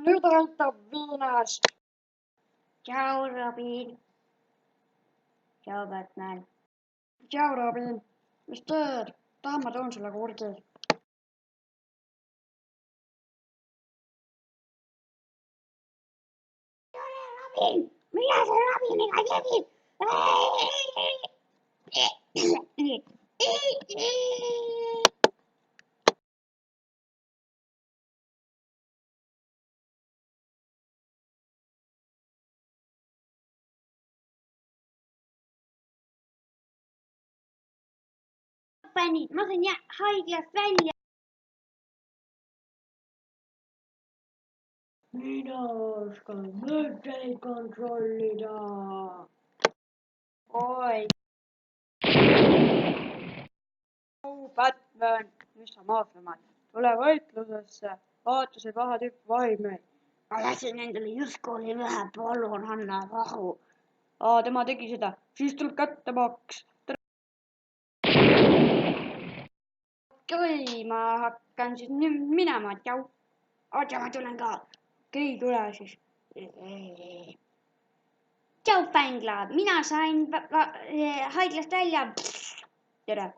nüüd aitab Viinast. Tšau, Robin. Tšau, Batman. Tšau, Robin. Mis teed? Tahan ma toon sulle kurgi. Robin, mida sa Robiniga tegid? Fännid, ma sain haiglast välja. Mina oskan mõtteid kontrollida. Oi. Batman, mis sa maaflemad? Tule võitlusesse. Vaata see paha tüüp vahib meid. Ma lasin endale justkui oli vähe, palun anna rahu. Tema tegi seda. Siis tuleb kättemaks. Okei, ma hakkan siis nüüd minema, tšau. Oota, ma tulen ka. Okei, tule siis. Tšau, fänglad, mina sain haiglast välja. Tere.